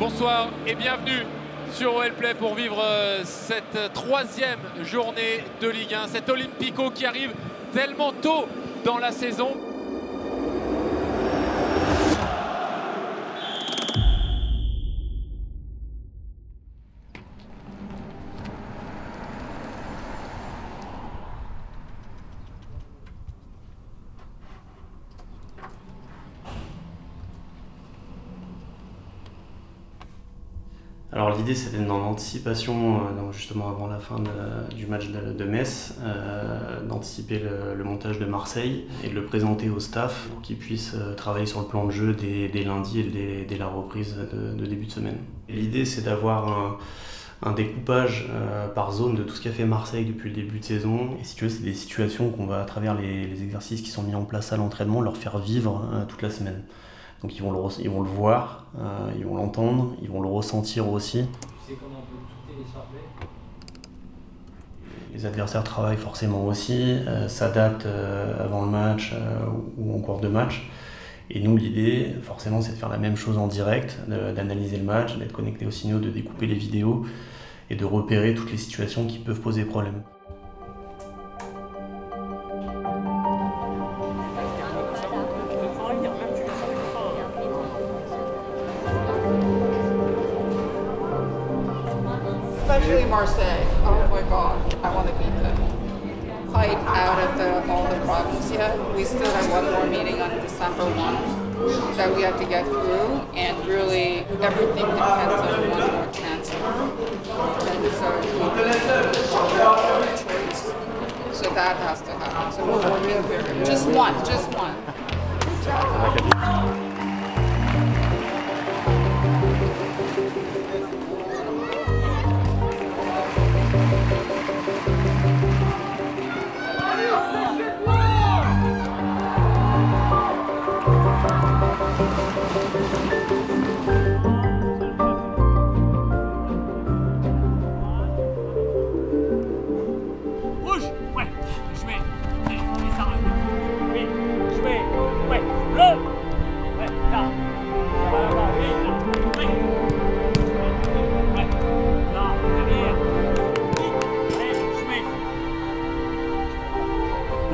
Bonsoir et bienvenue sur OL Play pour vivre cette troisième journée de Ligue 1, cet Olympico qui arrive tellement tôt dans la saison. Alors l'idée c'était dans l'anticipation, justement avant la fin du match de Metz, d'anticiper le montage de Marseille et de le présenter au staff pour qu'ils puissent travailler sur le plan de jeu dès lundi et dès la reprise de début de semaine. L'idée c'est d'avoir un découpage par zone de tout ce qu'a fait Marseille depuis le début de saison. Et si tu veux, c'est des situations qu'on va, à travers les exercices qui sont mis en place à l'entraînement, leur faire vivre toute la semaine. Donc ils vont le voir, ils vont l'entendre, ils vont le ressentir aussi. Tu sais comment on peut tout télécharger? Les adversaires travaillent forcément aussi, s'adaptent avant le match ou en cours de match. Et nous, l'idée, forcément, c'est de faire la même chose en direct, d'analyser le match, d'être connecté aux signaux, de découper les vidéos et de repérer toutes les situations qui peuvent poser problème. Especially Marseille. Oh my God, I want to beat them. Quite out of all the problems yet. We still have one more meeting on December 1 that we have to get through, and really everything depends on one more chance. And so that has to happen. So we're working very just one.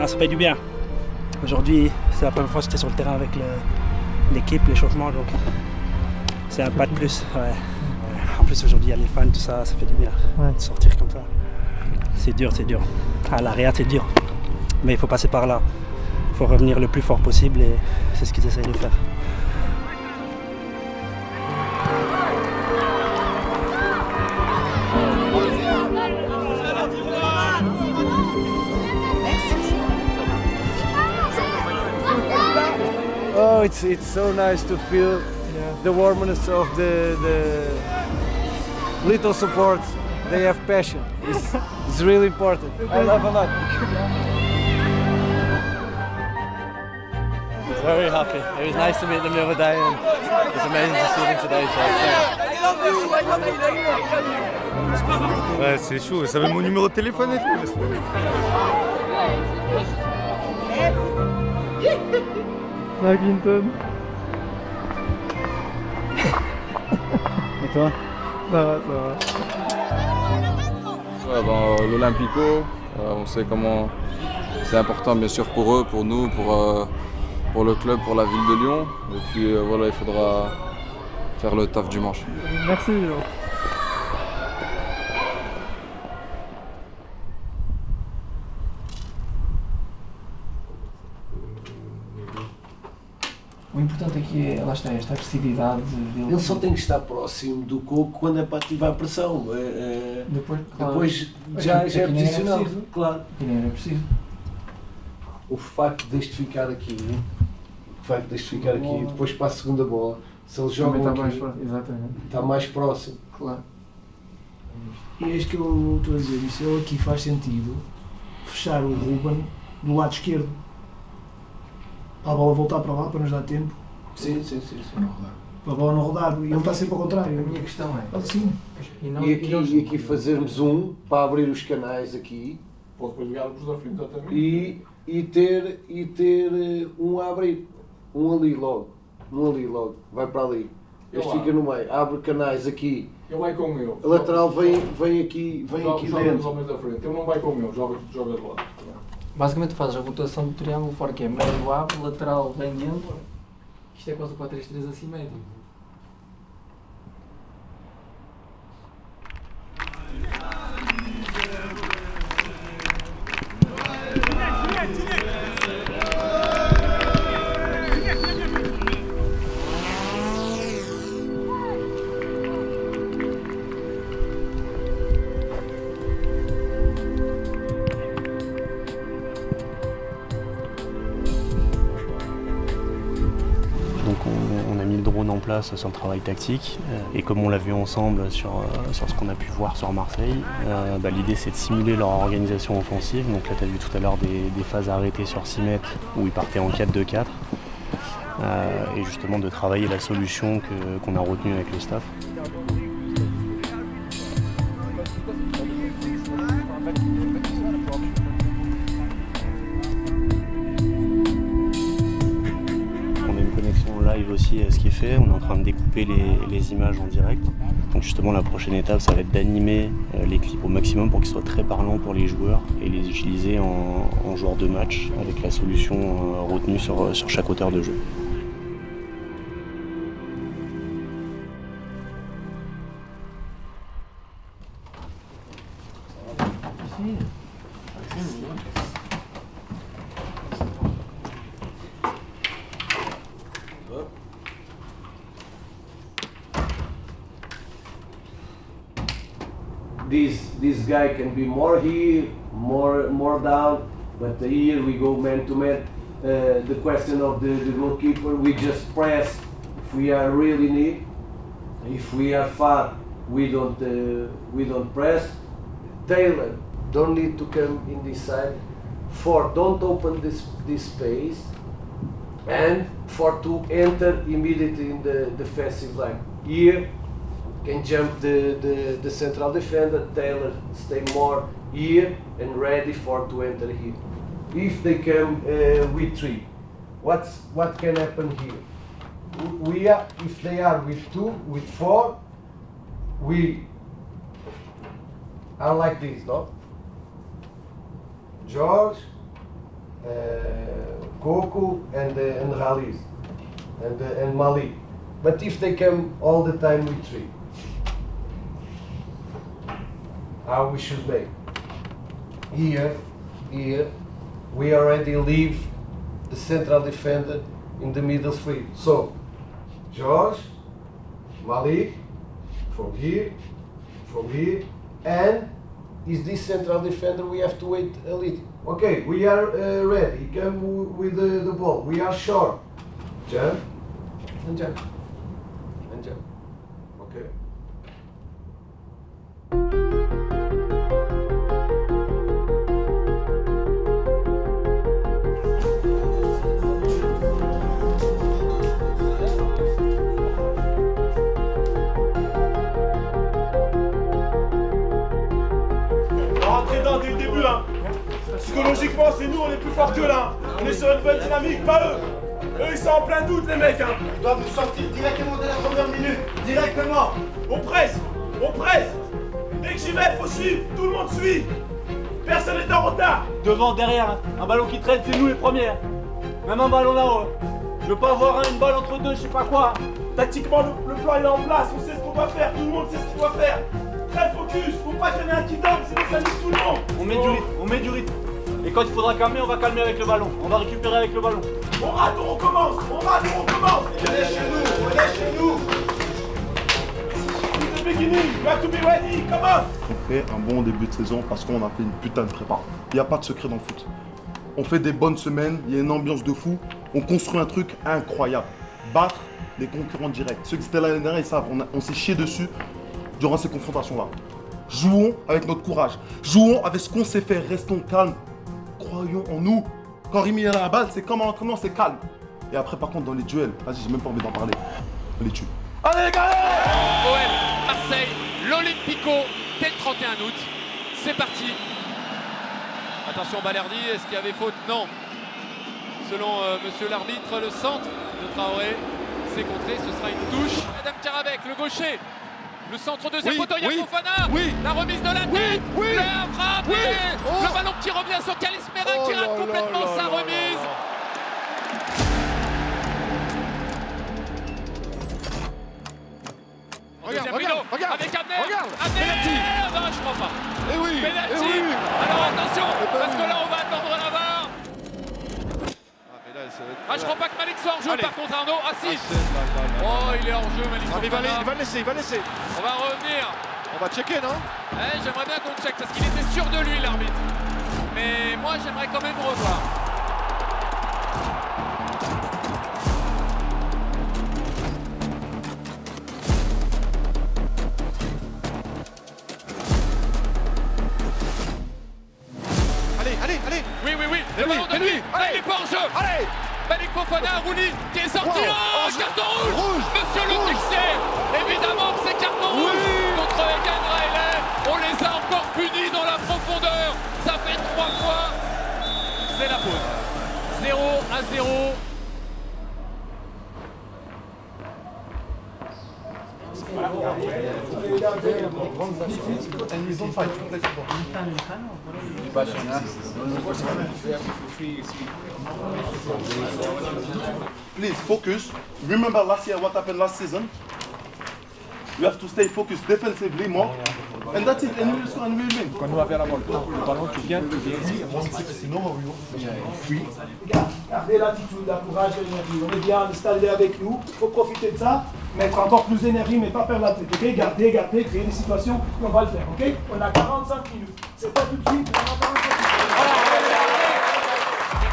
Ça fait du bien. Aujourd'hui, c'est la première fois que j'étais sur le terrain avec l'équipe, l'échauffement, donc c'est un pas de plus. Ouais. En plus aujourd'hui, il y a les fans, tout ça, ça fait du bien de sortir comme ça. C'est dur, c'est dur. À l'arrière, c'est dur. Mais il faut passer par là. Il faut revenir le plus fort possible et c'est ce qu'ils essayent de faire. Oh, it's so nice to feel the warmness of the little support. They have passion. It's really important. I love a lot. Very happy. It was nice to meet them the other day, and it's amazing to see them today. Ouais, c'est chaud. Ça avait mon numéro de téléphone et tout. La Clinton. Et toi? Ça va. Ouais, l'Olympico, on sait comment c'est important bien sûr pour eux, pour nous, pour le club, pour la ville de Lyon. Et puis voilà, il faudra faire le taf dimanche. Merci. O importante aqui é, lá está, esta agressividade dele. Ele só tem que estar próximo do coco quando é para ativar a pressão. Depois já é posicional. Claro. Aqui nem era preciso. O facto deste ficar aqui, e depois para a segunda bola, se ele joga aqui, está mais próximo. Claro. E é isto que eu estou a dizer, isso ele aqui faz sentido fechar o Ruben do lado esquerdo. Para a bola voltar para lá, para nos dar tempo. Sim. Para a bola não rodar, e ele está sempre ao contrário. A minha questão é... Sim. E aqui fazermos para abrir os canais aqui. Pode depois ligar-vos da frente também. E ter um a abrir. Um ali logo. Vai para ali. Este fica no meio, abre canais aqui. Ele vai com ele. A lateral vem aqui joga dentro. os homens da frente. Ele não vai com ele, joga de lado. Basicamente fazes a rotação do triângulo fora que é meio abre, lateral vem dentro. Isto é quase o 4-3-3 assimétrico. En place sur le travail tactique et comme on l'a vu ensemble sur ce qu'on a pu voir sur Marseille, l'idée c'est de simuler leur organisation offensive. Donc là tu as vu tout à l'heure des phases arrêtées sur 6 mètres où ils partaient en 4-2-4 et justement de travailler la solution qu'on a retenue avec le staff. Live aussi ce qui est fait, on est en train de découper les images en direct. Donc justement la prochaine étape ça va être d'animer les clips au maximum pour qu'ils soient très parlants pour les joueurs et les utiliser en joueurs de match avec la solution retenue sur chaque auteur de jeu. This guy can be more here, more down, but here we go man to man. The question of the goalkeeper, we just press if we are really near. If we are far, we don't press. Taylor don't need to come in this side. For don't open this space, and for to enter immediately in the defensive line. Here can jump the central defender. Taylor stay more here and ready for to enter here. If they come with 3, what can happen here? If they are with 2, with 4, we are like this, no? George, Coco and Ralis and Malik. But if they come all the time with 3, how we should make? Here, we already leave the central defender in the middle free. So, George, Malik, from here, and is this central defender, we have to wait a little. Okay, we are ready, come with the ball, we are short. Jump, and jump, and jump, okay. Dès le début, hein. Psychologiquement, c'est nous, on est plus fort que là. On est sur une bonne dynamique, pas eux. Eux, ils sont en plein doute, les mecs. Hein. Ils doivent nous sortir directement dès la première minute. Directement. On presse. Dès que j'y vais, il faut suivre. Tout le monde suit. Personne n'est en retard. Devant, derrière, un ballon qui traîne, c'est nous les premiers. Même un ballon là-haut. Je veux pas avoir une balle entre deux, je sais pas quoi. Tactiquement, le plan il est en place. On sait ce qu'on va faire. Tout le monde sait ce qu'il doit faire. Très focus, faut pas qu'il y en ait un qui donne, sinon ça nique tout le monde. On met du rythme. Et quand il faudra calmer, on va calmer avec le ballon. On va récupérer avec le ballon. On rate, on recommence. On est chez nous. The beginning, you have to be ready, come on. On fait un bon début de saison parce qu'on a fait une putain de prépa. Il n'y a pas de secret dans le foot. On fait des bonnes semaines, il y a une ambiance de fou. On construit un truc incroyable. Battre les concurrents directs. Ceux qui étaient l'année dernière, ils savent, on s'est chié dessus durant ces confrontations-là. Jouons avec notre courage. Jouons avec ce qu'on sait faire. Restons calmes. Croyons en nous. Quand Rémi a la balle, c'est comment c'est calme. Et après, par contre, dans les duels, vas-y, j'ai même pas envie d'en parler. On les tue. Allez, les gars! OL, Marseille, l'Olympico, dès le 31 août. C'est parti. Attention, Balerdi, est-ce qu'il y avait faute? Non. Selon monsieur l'arbitre, le centre de Traoré, C'est contré, ce sera une touche. Adam Karabek, le gaucher. Le centre deuxième poteau, Fofana. La remise de la tête. La frappe. Le ballon qui revient sur Calis Mera qui rate complètement sa remise. Regarde, avec Abner. Penalty. Non, je crois pas. Penalty. Alors attention, parce que là on va attendre la barre. Je crois pas que Malik soit en jeu par contre Arnaud. Ah si. Oh, il est hors jeu Malik. Il va le laisser, On va revenir. On va checker, non? J'aimerais bien qu'on check parce qu'il était sûr de lui l'arbitre. Mais moi j'aimerais quand même revoir. Allez. Oui. Le ballon de lui. Il est pas en jeu. Allez. Malik Fofana, Rouli qui est sorti. Oh, carton rouge. Monsieur le Texier. Évidemment que c'est carton rouge contre Egan Riley. On les a encore punis dans la profondeur. Ça fait 3 fois. C'est la pause. 0-0. Please focus. Remember last year what happened last season. You have to stay focused defensively more. And that's it. And we'll win. Quand nous avons la balle, le ballon tu viens ici. Gardez l'attitude, la courage et l'énergie. On est bien, le stade est avec nous. Il faut profiter de ça, mettre encore plus d'énergie, mais pas perdre la tête. Ok, gardez, créer des situations, et on va le faire. Ok, on a 45 minutes. C'est pas tout de suite, on a 45 minutes.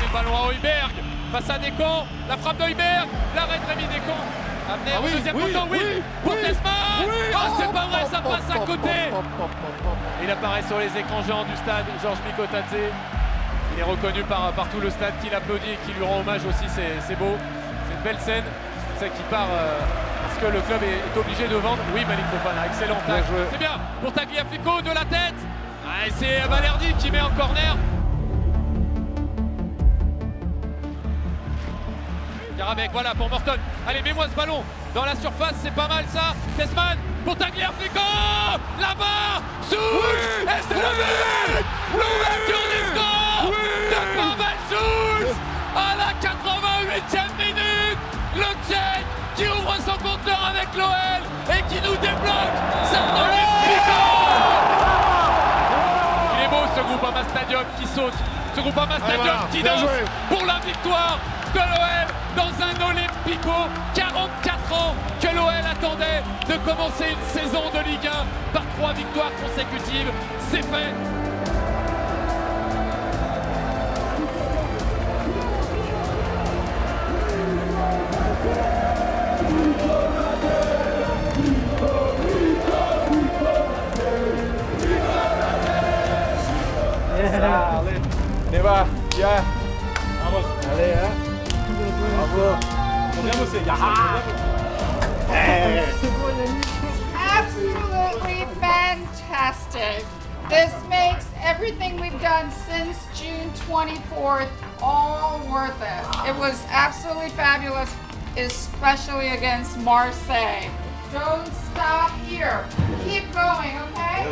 Le ballon à Heuberg face à Descamps. La frappe de Heuberg. L'arrêt de Rémi Descamps. Amené au deuxième poteau, pour Tesman. C'est pas vrai, ça passe à côté. Il apparaît sur les écrans géants du stade, Georges Mikotadze. Il est reconnu par tout le stade qui l'applaudit et qui lui rend hommage aussi, c'est beau. C'est une belle scène, c'est qui part parce que le club est obligé de vendre. Oui, Malik Fofana, excellent tac. C'est bien pour Tagliafico de la tête. Et c'est Valerdi qui met en corner. Karabek, voilà pour Morton. Allez, mets-moi ce ballon dans la surface, c'est pas mal ça. Tesman pour Tagliafico. Là-bas, Souch. Et c'est le but. L'ouverture du score de Pavel Souch à la 88e minute. Le Tchèque qui ouvre son compteur avec l'OL et qui nous débloque cet Olympico. Il est beau ce Groupama Stadium qui saute. Ce Groupama Stadium qui danse pour la victoire de l'OL dans un Olympico. 44 ans que l'OL attendait de commencer une saison de Ligue 1 par 3 victoires consécutives. C'est fait. Allez, Neva, viens. Vamos. Allez, hein. Bravo. Bien bossé. Absolutely fantastic. This makes everything we've done since June 24th all worth it. It was absolutely fabulous, especially against Marseille. Don't stop here. Keep going, okay?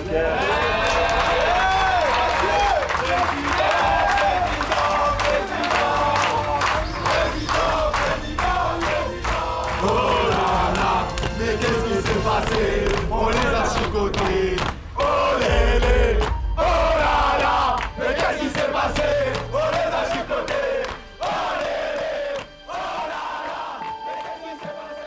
Oh là là, mais qu'est-ce qui s'est passé? On les a chicotés. Oh lélé, oh là là, mais qu'est-ce qui s'est passé? On les a chicotés. Oh lélé, oh là là, mais qu'est-ce qui s'est passé?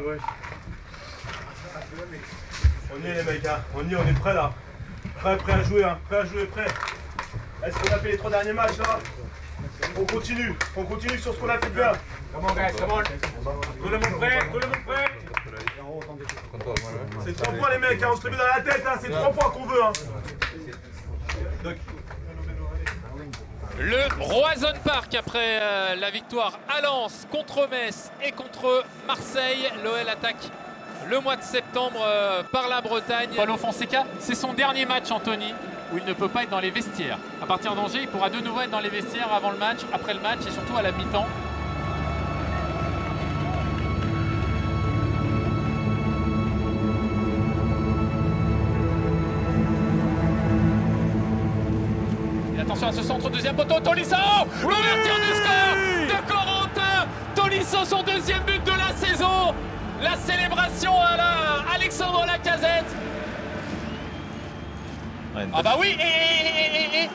Ouais. On y est les mecs, hein. On est prêts là. Prêt à jouer, hein. Prêt à jouer, prêt. Est-ce qu'on a fait les 3 derniers matchs là? On continue sur ce qu'on a fait de bien. Come on guys, come on. Tout le monde prêt, tout le monde prêt. C'est 3 points les mecs, hein. On se le met dans la tête, hein. C'est 3 points qu'on veut. Hein. Le Roazhon Park après la victoire à Lens contre Metz et contre Marseille. L'OL attaque le mois de septembre par la Bretagne. Paulo Fonseca, c'est son dernier match, Anthony, où il ne peut pas être dans les vestiaires. À partir d'Angers, il pourra de nouveau être dans les vestiaires avant le match, après le match et surtout à la mi-temps. Et attention à ce centre, deuxième poteau, Tolisso, l'ouverture du score de Corentin Tolisso, son deuxième but de la saison. La célébration à la Alexandre Lacazette. Ouais, ah bah oui, et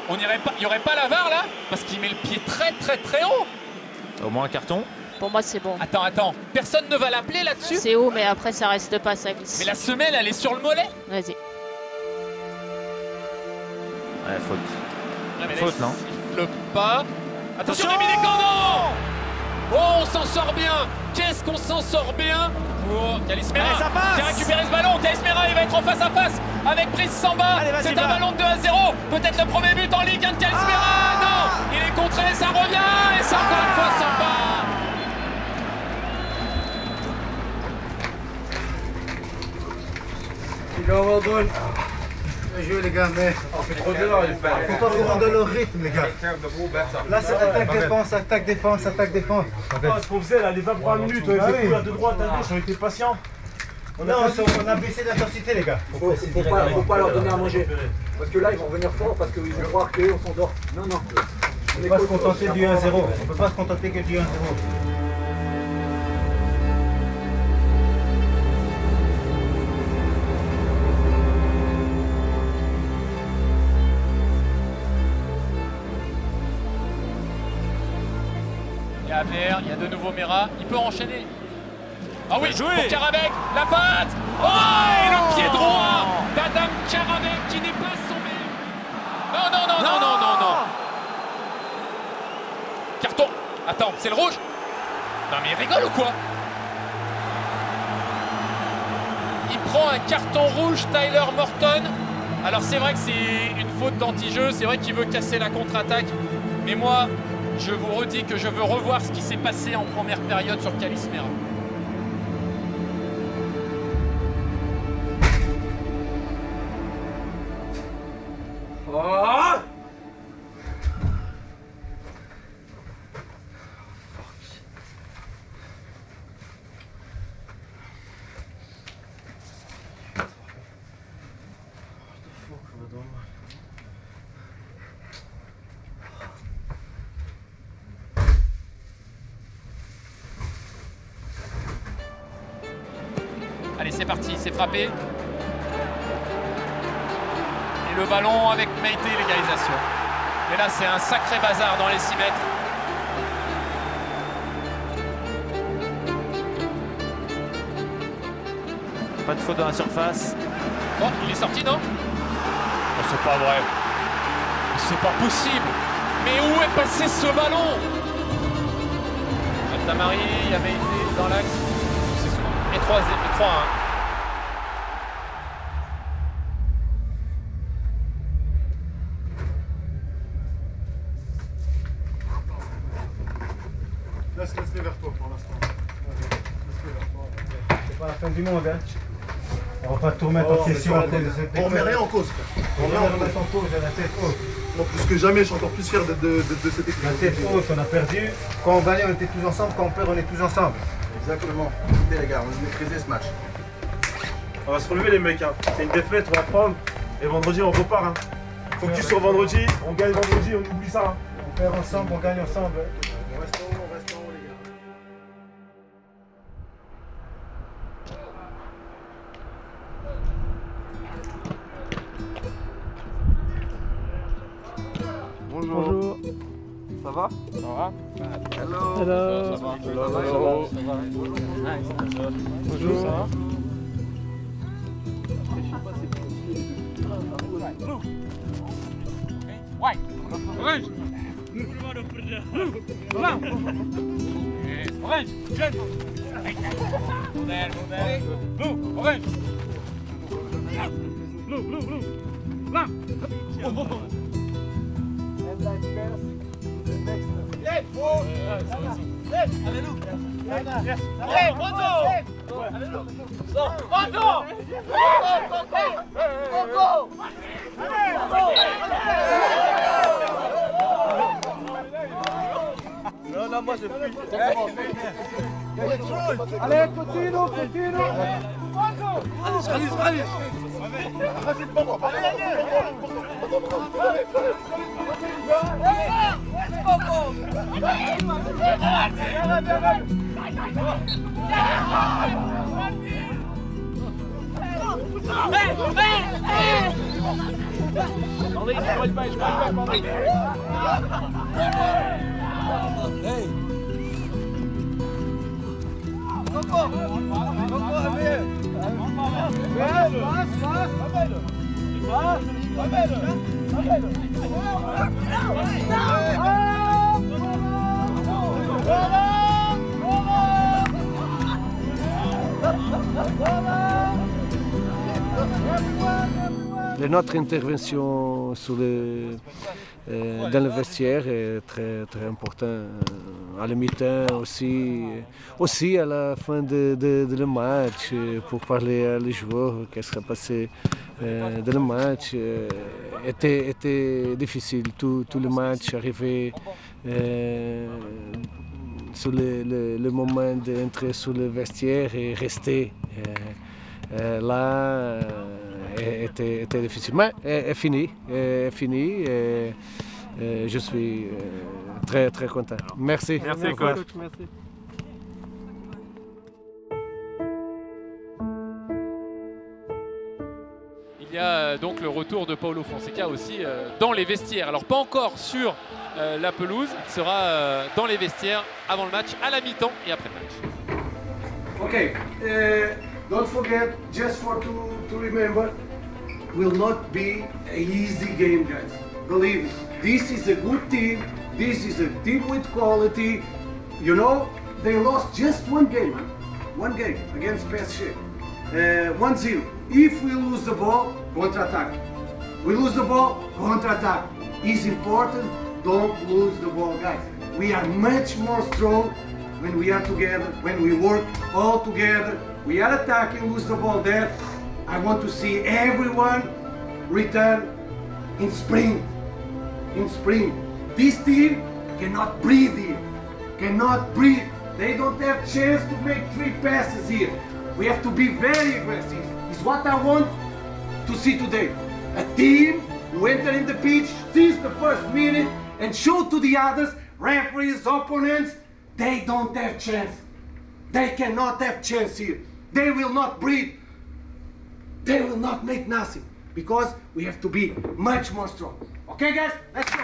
on irait pas, il n'y aurait pas la VAR là, parce qu'il met le pied très haut. Au moins un carton. Pour moi, c'est bon. Attends, personne ne va l'appeler là-dessus? C'est haut, mais après, ça reste pas, ça glisse. Mais la semelle, elle est sur le mollet. Vas-y. Ouais, faute. Ouais, mais faute, là, non? Il siffle pas. Attention, Rémi Descamps. Oh, on s'en sort bien. Qu'est-ce qu'on s'en sort bien pour Kalismera qui a récupéré ce ballon. Kalismera, il va être en face à face avec Brice Samba. C'est un ballon de 2 à 0. Peut-être le premier but en Ligue 1 de Kalismera. Non, il est contré, ça revient. Et c'est encore une fois Samba. Well done. Bien joué les gars, mais on fait trop de là, il faut pas qu'on donne le rythme les gars. Là c'est attaque-défense, attaque-défense, attaque-défense. Ce qu'on faisait là, les 20 premières minutes, on était couverts de droite à gauche, on était patients. On a baissé l'intensité les gars. Faut pas leur donner à manger. Parce que là ils vont venir fort parce qu'ils vont croire qu'on s'endort. Non. On ne peut pas se contenter du 1-0. On peut pas se contenter que du 1-0. Il y a de nouveau Mera, il peut enchaîner. Ah oui, pour Karabek, la patte. Oh, et le pied droit d'Adam Karabek qui n'est pas son meilleur. Non. Carton. Attends, c'est le rouge? Non mais il rigole ou quoi? Il prend un carton rouge, Tyler Morton. Alors c'est vrai que c'est une faute d'anti-jeu, c'est vrai qu'il veut casser la contre-attaque. Mais moi, je vous redis que je veux revoir ce qui s'est passé en première période sur Kalismera. Oh! Allez, c'est parti, c'est frappé. Et le ballon avec Meite, l'égalisation. Et là, c'est un sacré bazar dans les 6 mètres. Pas de faute dans la surface. Oh, il est sorti, non? Oh, c'est pas vrai. C'est pas possible. Mais où est passé ce ballon? Tamari, il y a Meite dans l'axe. Et 3-1. Laisse-les vers toi pour l'instant. C'est pas la fin du monde, hein. On va pas tout remettre en question à cause de cette On remet rien en cause. On remet en cause, la tête haute. Moi, plus que jamais, je suis encore plus fier de cette équipe. La tête haute, on a perdu. Quand on gagne, on était tous ensemble. Quand on perd, on est tous ensemble. Exactement. Écoutez les gars, on a maîtrisé ce match. On va se relever les mecs, hein. C'est une défaite, on va prendre. Et vendredi, on repart. Hein. Focus sur vendredi, on gagne vendredi, on oublie ça. Hein. On perd ensemble, on gagne ensemble. On reste en haut, les gars. Bonjour. Ça va? Hello. Hello. Ça va? Hello. Bonjour. Ça va? White. Orange. Blanc. Yes. Orange. Red. Go there, go there. Blue. Orange. Blue, blue, blue. Blanc. And like this, the next one. Yes. Yes. Alléluia. Yes. Allez, Bonzo. Bonzo. Bonzo. Non, non, moi je fuis. Allez, continue, continue. Allez. Notre intervention dans le vestiaire est très important. À la mi-temps aussi à la fin de le match, pour parler à les joueurs, qu'est-ce qui s'est passé dans le match. Était difficile, tout le match arrivé sur le moment d'entrer sur le vestiaire et rester là. Était difficile, mais est fini. Je suis très content. Merci. Merci, coach. Merci. Il y a donc le retour de Paulo Fonseca aussi dans les vestiaires. Alors pas encore sur la pelouse, il sera dans les vestiaires avant le match, à la mi-temps et après le match. Okay, don't forget, just to remember, will not be an easy game, guys. Believe me, this is a good team. This is a team with quality. You know, they lost just one game against PSG. 1-0. If we lose the ball, counter-attack. We lose the ball, counter-attack. It's important, don't lose the ball, guys. We are much more strong when we are together, when we work all together. We are attacking, lose the ball there. I want to see everyone return in spring. This team cannot breathe here. Cannot breathe. They don't have chance to make 3 passes here. We have to be very aggressive. It's what I want to see today. A team who enter in the pitch since the first minute and show to the others, referees, opponents, they don't have chance. They cannot have chance here. They will not breathe. They will not make nothing because we have to be much more strong. Okay, guys? Let's go.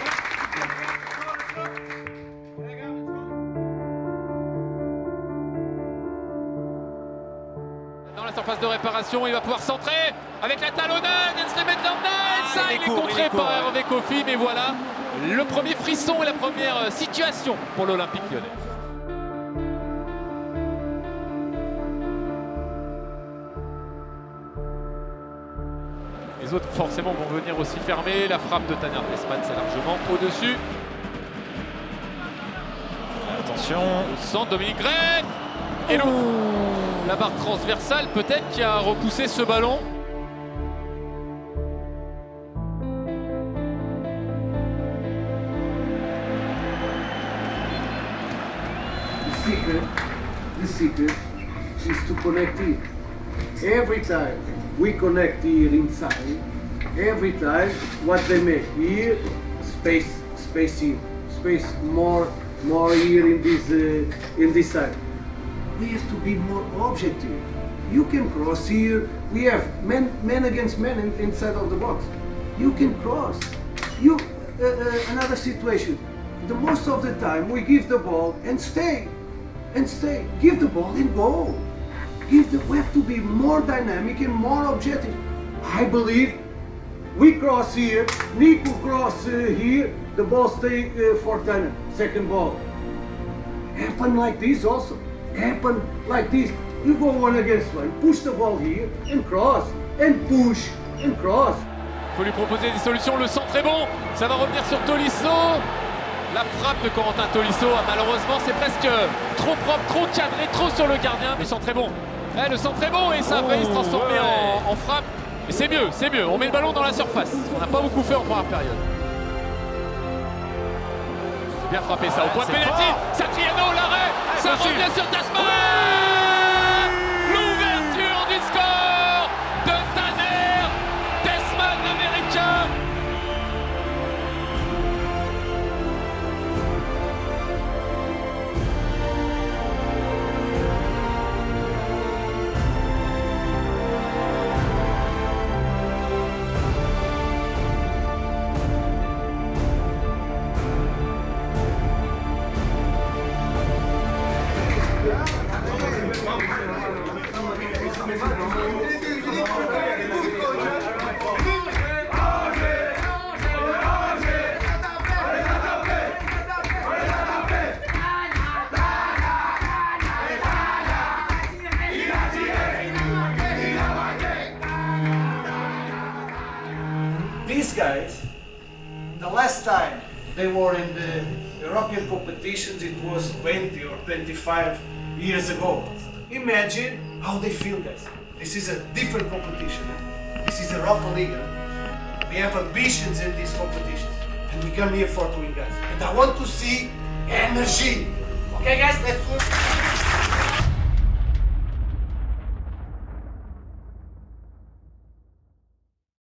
Dans la surface de réparation, il va pouvoir centrer avec la talonnade, Jens Lehmann, ça il est contré par Hervé Kofi, mais voilà le premier frisson et la première situation pour l'Olympique Lyonnais. Les autres forcément vont venir aussi fermer, la frappe de Tanner Desman c'est largement au-dessus. Attention. Au centre, Dominique Greff. Et non, la barre transversale peut-être qui a repoussé ce ballon. The secret is to connect here. Every time we connect here inside, every time what they make here, space here, space more here in this side. We have to be more objective. You can cross here. We have men against men inside of the box. You can cross. Another situation. The most of the time we give the ball and stay. Give the ball and go. We have to be more dynamic and more objective. I believe We cross here, Nico cross here, the ball stay for Tanner, second ball. Happen like this also, happen like this. You go 1 against 1, push the ball here, and cross, and push, and cross. Faut lui proposer des solutions, le centre est bon, ça va revenir sur Tolisso. La frappe de Corentin Tolisso, malheureusement c'est presque trop propre, trop cadré, trop sur le gardien. Le centre est bon, le centre est bon et ça a failli se transformer en frappe. Mais c'est mieux, on met le ballon dans la surface. On n'a pas beaucoup fait en première période. Bien frappé ça, au point de pénalty, Satriano, l'arrêt, ça revient sur Tasman. L'ouverture du score de Tanner, Tasman l'américain. These guys, the last time they were in the European competitions, it was 20 or 25 years ago. Imagine how they feel, guys. This is a different competition. This is Europa League. We have ambitions in these competitions, and we come here for to win, guys. And I want to see energy. Okay, guys, let's go.